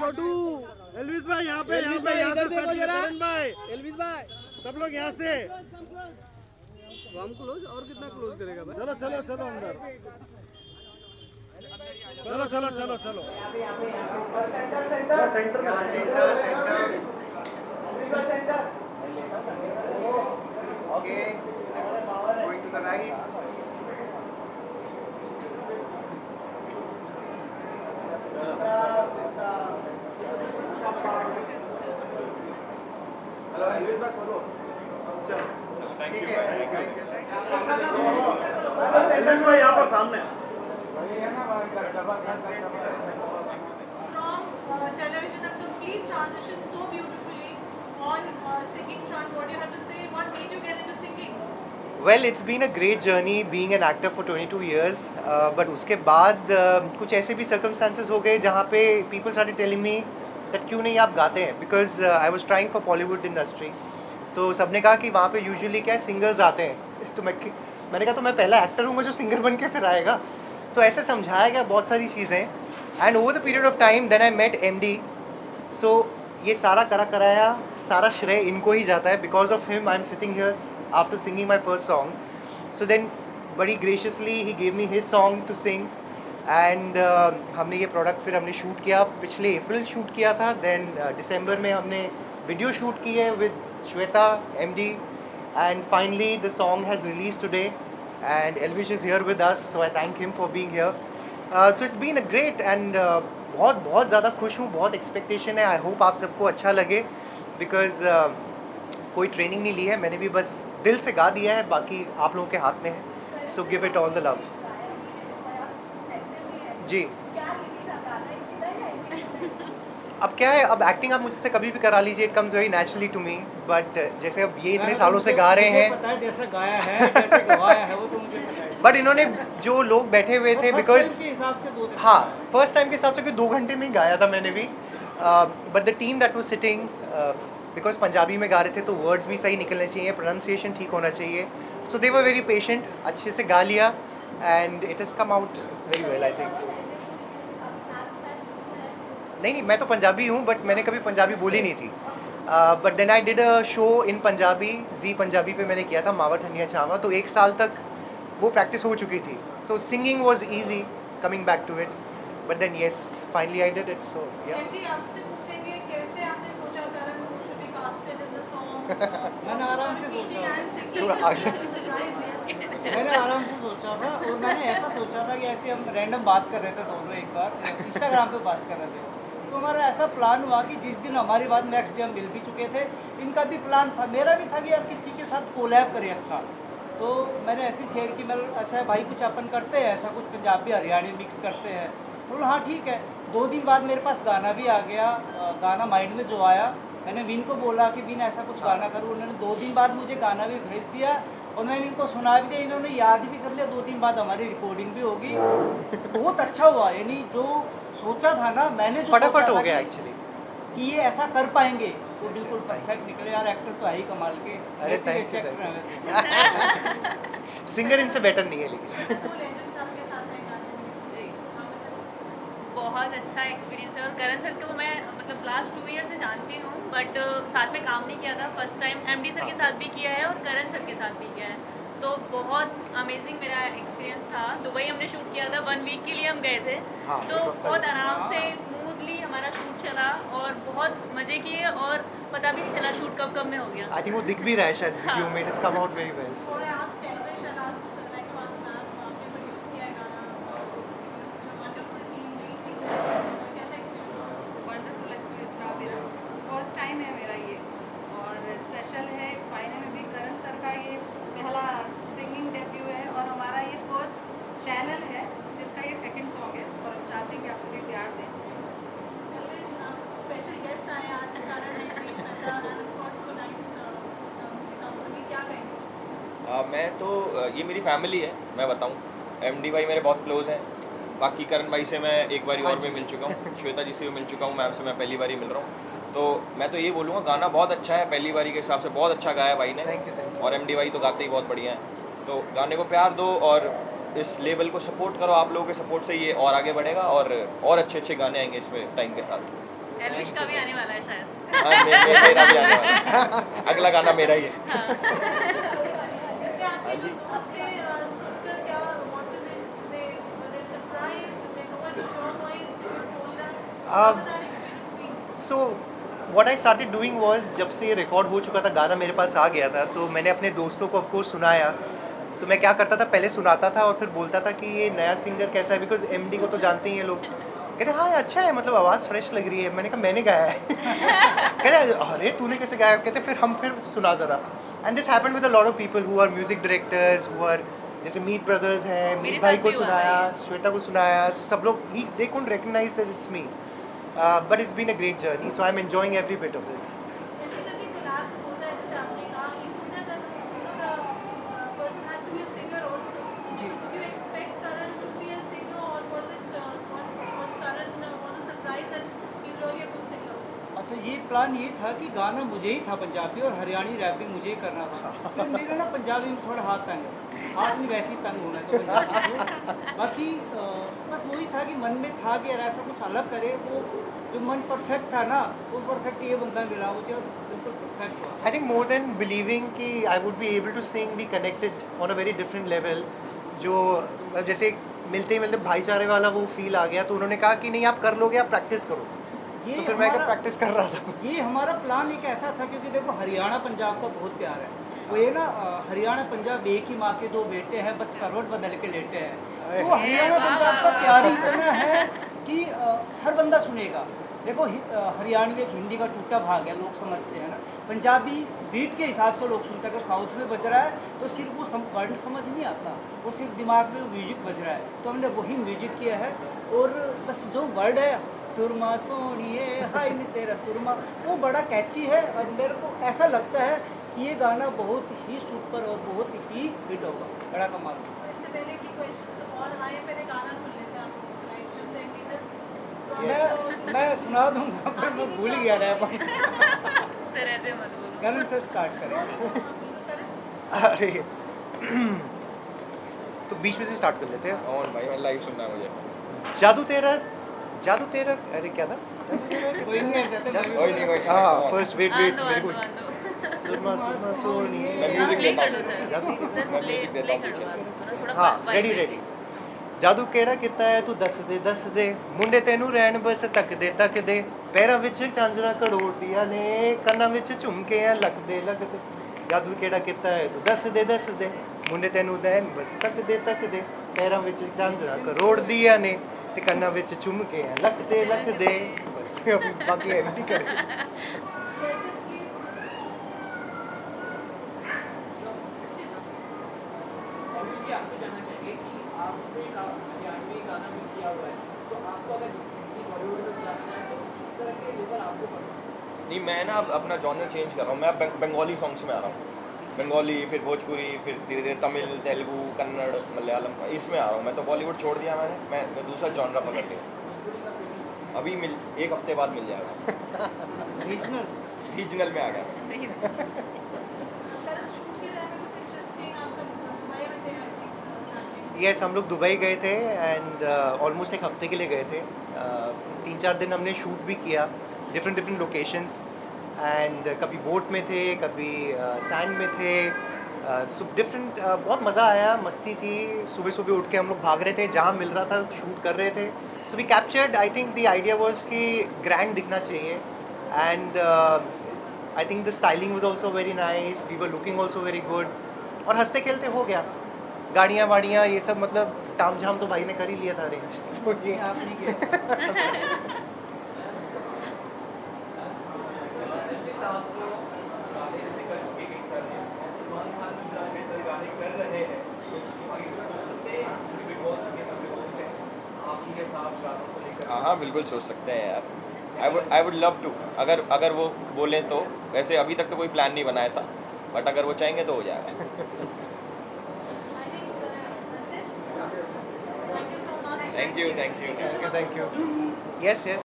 How to Elvis भाई यहाँ पे एल्विस भाई यहाँ इधर से देखो start जरा। कीजिए, करण भाई एल्विस भाई सब लोग यहाँ से हम क्लोज और कितना क्लोज करेगा भाई? चलो चलो चलो अंदर चलो चलो चलो चलो Okay, going to the right. Hello, Elvis bhai, follow. Thank you. Elvis भाई यहाँ पर सामने From television, a complete transition so beautifully on singing front. What do you have to say? What made you get into singing? Well, it's been a great journey being an actor for 22 years. But उसके बाद कुछ ऐसे भी circumstances हो गए जहाँ पे people started telling me that क्यों नहीं आप गाते हैं, because I was trying for Bollywood industry. तो सबने कहा कि वहाँ पे usually क्या है singers आते हैं, तो मैंने कहा तो मैं पहला एक्टर हूँ जो सिंगर बन के फिर आएगा. सो ऐसे समझाया गया बहुत सारी चीज़ें. And over the period of time then I met MD. So ये सारा कराया सारा श्रेय इनको ही जाता है. Because of him I am sitting here after singing my first song. So then बड़ी graciously he gave me his song to sing. And हमने ये प्रोडक्ट फिर हमने शूट किया, पिछले अप्रैल शूट किया था. देन दिसंबर में हमने वीडियो शूट की है with Shweta MD. And finally the song has released today and Elvish is here with us, so I thank him for being here. So it's been a great and बहुत ज़्यादा खुश हूँ, बहुत expectation है. I hope आप सबको अच्छा लगे बिकॉज कोई ट्रेनिंग नहीं ली है, मैंने भी बस दिल से गा दिया है, बाकी आप लोगों के हाथ में है. So give it all the love. जी अब क्या है, अब एक्टिंग आप मुझसे कभी भी करा लीजिए, it comes very naturally to me. But जैसे अब ये इतने सालों से गा रहे हैं, पता है जैसा गाया है कैसे गवाया है वो तो मुझे पता है. बट इन्होंने जो लोग बैठे हुए थे First बिकॉज time के हिसाब से बहुत हाँ फर्स्ट टाइम के हिसाब से कि 2 घंटे में ही गाया था मैंने भी. But the team that was sitting, because Punjabi में गा रहे थे तो वर्ड्स भी सही निकलने चाहिए, प्रोनाउंसिएशन ठीक होना चाहिए. सो दे वर वेरी पेशेंट, अच्छे से गा लिया and it has come out very well I think. नहीं मैं तो पंजाबी हूँ बट मैंने कभी पंजाबी बोली नहीं थी. But then I did a show in Punjabi, Zee Punjabi पे मैंने किया था, मावा ठंडिया छावा. तो 1 साल तक वो प्रैक्टिस हो चुकी थी, तो singing was easy coming back to it. But then yes finally I did it. So yeah MD आपसे पूछेंगे कैसे आपने सोचा करण should be casted in the song? मैंने आराम से सोचा. And singing थोड़ा is आगे. such a surprise, yes. मैंने आराम से सोचा था और मैंने ऐसा सोचा था कि ऐसे हम रैंडम बात कर रहे थे दोनों, एक बार इंस्टाग्राम पे बात कर रहे थे. तो हमारा ऐसा प्लान हुआ कि जिस दिन हमारी बात नेक्स्ट डे हम मिल भी चुके थे, इनका भी प्लान था, मेरा भी था कि यार किसी के साथ कोलैब करें. अच्छा तो मैंने ऐसे शेयर की, मेरा अच्छा है भाई कुछ अपन करते हैं ऐसा, कुछ पंजाबी हरियाणी मिक्स करते हैं. तो हाँ ठीक है. 2 दिन बाद मेरे पास गाना भी आ गया. गाना माइंड में जो आया, मैंने विन को बोला कि विन ऐसा कुछ गाना करूँ. उन्होंने 2 दिन बाद मुझे गाना भी भेज दिया और मैंने इनको सुना भी दिया, इन्होंने याद भी कर लिया. 2 दिन बाद हमारी रिकॉर्डिंग भी होगी. बहुत अच्छा हुआ. यानी जो सोचा था ना मैंने, जो फटाफट सोचा हो था गया कि- एक्चुअली. कि ये ऐसा कर पाएंगे वो बिल्कुल परफेक्ट निकले. यार एक्टर तो है ही कमाल के. अरे वैसे ही thank you, अच्छे thank actor हैं वैसे. सिंगर इनसे बेटर नहीं है लेकिन. दो legends आपके साथ हैं गाने में. हाँ, मतलब बहुत अच्छा एक्सपीरियंस है. और करण सर को मैं मतलब लास्ट 2 ईयर से जानती हूँ, बट साथ में काम नहीं किया था. फर्स्ट टाइम MD सर के साथ भी किया है और करण सर के साथ भी किया है. तो बहुत अमेजिंग मेरा एक्सपीरियंस था. दुबई हमने शूट किया था, 1 वीक के लिए हम गए थे. हाँ, तो एक हफ्ता बहुत के लिए. आराम से स्मूथली हमारा शूट चला और बहुत मज़े किए और पता भी नहीं चला शूट कब कब में हो गया. आई थिंक वो दिख भी रहा है शायद वीडियो में. It is come out very well. और आज television, आज like to ask ma'am, आपने produce किया है गाना. Wonderful team, great team. कैसा experience? वंडरफुल एक्सपीरियंस रहा मेरा. फर्स्ट टाइम है मेरा ये और स्पेशल है. इस महीने में भी करण सर का ये पहला सिंगिंग डेब्यू है और हमारा ये फर्स्ट चैनल है जिसका ये सेकंड सॉन्ग है और हम चाहते हैं कि आप मुझे प्यार दें. Elvish, special guest आए आज, करण है, great Nanda, and of course tonight, music company. क्या कहेंगे? मैं तो ये मेरी फैमिली है. मैं बताऊं, MD भाई मेरे बहुत क्लोज हैं. बाकी करण भाई से मैं एक बारी हाँ और भी जी. मिल चुका हूँ, श्वेता जी से भी मिल चुका हूँ, मैम से मैं पहली बारी मिल रहा हूँ. तो मैं तो ये बोलूँगा गाना बहुत अच्छा है. पहली बारी के हिसाब से बहुत अच्छा गाया भाई ने. Thank you. और MD भाई तो गाते ही बहुत बढ़िया हैं. तो गाने को प्यार दो और इस लेवल को सपोर्ट करो. आप लोगों के सपोर्ट से ये और आगे बढ़ेगा और अच्छे अच्छे गाने आएंगे इसमें टाइम के साथ. एलविश का भी आने वाला है शायद। हाँ, मेरा भी आने वाला है। अगला गाना मेरा ही है। जैसे आपके जो दोस्त थे, सुनकर क्या what is it? were they surprised? Did they know it your voice? Did you told them? How was that experience been? So what I started doing was, जब से ये रिकॉर्ड हो चुका था, गाना मेरे पास आ गया था, तो मैंने अपने दोस्तों को ऑफ कोर्स सुनाया। तो मैं क्या करता था, पहले सुनाता था और फिर बोलता था कि ये नया सिंगर कैसा है, बिकॉज एमडी को तो जानते ही हैं लोग। कहते हाँ अच्छा है, मतलब आवाज़ फ्रेश लग रही है। मैंने कहा मैंने गाया है। कहते अरे तूने कैसे गाया? कहते फिर सुना ज़रा। And this happened with a lot of people who are music directors, who are जैसे मीत ब्रदर्स हैं, मेरे मीत भाई साथ को भी हुआ सुनाया, था श्वेता को सुनाया, सब लोग they couldn't recognise that it's me, but it's been a great journey, so I am enjoying every bit of it. जैसे कभी collab होता है, जैसे आपने कहा कि होता है that, the person has to be a singer also. Ji. Did you expect Karan to be a singer, or was Karan was a surprise that he's really a good singer? अच्छा, ये प्लान ये था कि गाना मुझे ही था पंजाबी और Haryani wrapping मुझे ही करना था। फिर मेरा ना पंजाबी में थोड़ा हाथ तंग है, हाथ नहीं वैसे ही तंग होना तो पंजाबी से। बाकी बस वही था कि मन में था कि यार ऐसा कुछ अलग करे, वो जो मन परफेक्ट था ना, वो परफेक्ट ये बंदा मिला मुझे और बिल्कुल परफेक्ट हुआ। I think more than believing कि I would be able to sing, be connected on a very different level, जो जैसे मिलते ही मतलब भाईचारे वाला वो फील आ गया। तो उन्होंने कहा कि नहीं आप कर लोगे, आप प्रैक्टिस करो। ये तो फिर मैं हमारा- प्रैक्टिस कर रहा था। ये हमारा प्लान एक ऐसा था, क्योंकि देखो हरियाणा पंजाब का बहुत प्यार है। वो ये ना हरियाणा पंजाब एक ही माँ के दो बेटे हैं, बस करवट बदल के लेटे हैं। तो हरियाणा पंजाब का प्यार ही इतना है कि हर बंदा सुनेगा। देखो हरियाणवी एक हिंदी का टूटा भाग है, लोग समझते हैं ना। पंजाबी बीट के हिसाब से लोग सुनते हैं। अगर साउथ में बज रहा है तो सिर्फ वो वर्ड समझ नहीं आता, वो सिर्फ दिमाग में म्यूजिक बज रहा है। तो हमने वही म्यूजिक किया है और बस जो वर्ड है सुरमा सोनिए हाय नी तेरा सुरमा, वो बड़ा कैची है और मेरे को ऐसा लगता है कि ये गाना बहुत ही सुपर और बहुत ही हिट होगा, बड़ा कमाल होगा। इससे पहले की क्वेश्चन और आए, पहले गाना सुन लेते हैं आप सिलेक्शन से मैं सुना दूंगा पर मैं भूल गया रैप। सर ऐसे मत बोलो। करण से स्टार्ट करें। अरे तो बीच में से स्टार्ट कर लेते हैं। कौन भाई, मैं लाइव सुनना है मुझे। जादू तेरा अरे क्या था? कोई नहीं ऐसे तो मैं भी- कोई नहीं, कोई नहीं। हाँ फर्स्ट वेट आंदो, मेरे को आंदो, आंदो। सुरमा सोनिए। मैं म्यूजिक प्ले देता कर हूँ। दो सर। जादू सर, मैं प्ले- म्यूजिक देता प्ले हूँ कर पीछे दो। से। थोड़ा हाँ vibe रेडी है। रेडी। ਜਾਦੂ ਕਿਹੜਾ ਕੀਤਾ ਹੈ ਤੂੰ ਦੱਸ ਦੇ ਮੁੰਡੇ ਤੈਨੂੰ ਰਹਿਣ ਬਸ ਤੱਕਦੇ ਪੈਰਾਂ ਵਿੱਚ ਚਾਂਜਰਾ ਕਰੋੜਦੀਆਂ ਨੇ ਕੰਨਾਂ ਵਿੱਚ ਝੁਮਕੇ ਆ ਲੱਗਦੇ ਜਾਦੂ ਕਿਹੜਾ ਕੀਤਾ ਹੈ ਤੂੰ ਦੱਸ ਦੇ ਮੁੰਡੇ ਤੈਨੂੰ ਰਹਿਣ ਬਸ ਤੱਕਦੇ ਪੈਰਾਂ ਵਿੱਚ ਚਾਂਜਰਾ ਕਰੋੜਦੀਆਂ ਨੇ ਤੇ ਕੰਨਾਂ ਵਿੱਚ ਝੁਮਕੇ ਆ ਲੱਗਦੇ ਬਸ ਬਾਕੀ ਐਂ ਨਹੀਂ ਕਰੇ। जी आपसे जानना चाहिए कि आपने हरियाणवी गाना भी किया हुआ है, तो आपको अगर हिंदी बॉलीवुड में जाना है तो किस तरह के लेवल आपको पसंद है? नहीं, मैं ना अब अपना जॉनर चेंज कर रहा हूँ। मैं अब बंगाली सॉन्ग्स में आ रहा हूँ। बंगाली, फिर भोजपुरी, फिर धीरे धीरे तमिल, तेलुगु, कन्नड़, मलयालम, इसमें आ रहा हूँ। मैं तो बॉलीवुड छोड़ दिया मैंने, मैं दूसरा जॉनर पकड़ लिया। अभी एक हफ्ते बाद मिल जाएगा। रीजनल रीजनल में आ गया। यस हम लोग दुबई गए थे एंड ऑलमोस्ट एक हफ्ते के लिए गए थे। 3-4 दिन हमने शूट भी किया डिफरेंट लोकेशंस एंड कभी बोट में थे, कभी सैंड में थे, सो डिफरेंट। बहुत मज़ा आया, मस्ती थी। सुबह उठ के हम लोग भाग रहे थे, जहाँ मिल रहा था शूट कर रहे थे। So we captured, I think the idea was कि ग्रैंड दिखना चाहिए and I think the styling was also very nice, we were looking also very good और हंसते खेलते हो गया। गाड़ियाँ वाड़ियाँ ये सब मतलब ताम झाम तो भाई ने कर ही लिया था अरेंज। तो ये आपने किया। हाँ बिल्कुल सोच सकते हैं यार। आई वुड लव टू, अगर वो बोलें तो। वैसे अभी तक तो कोई प्लान नहीं बना ऐसा, बट अगर वो चाहेंगे तो हो जाएगा। Thank you. Thank you. Yes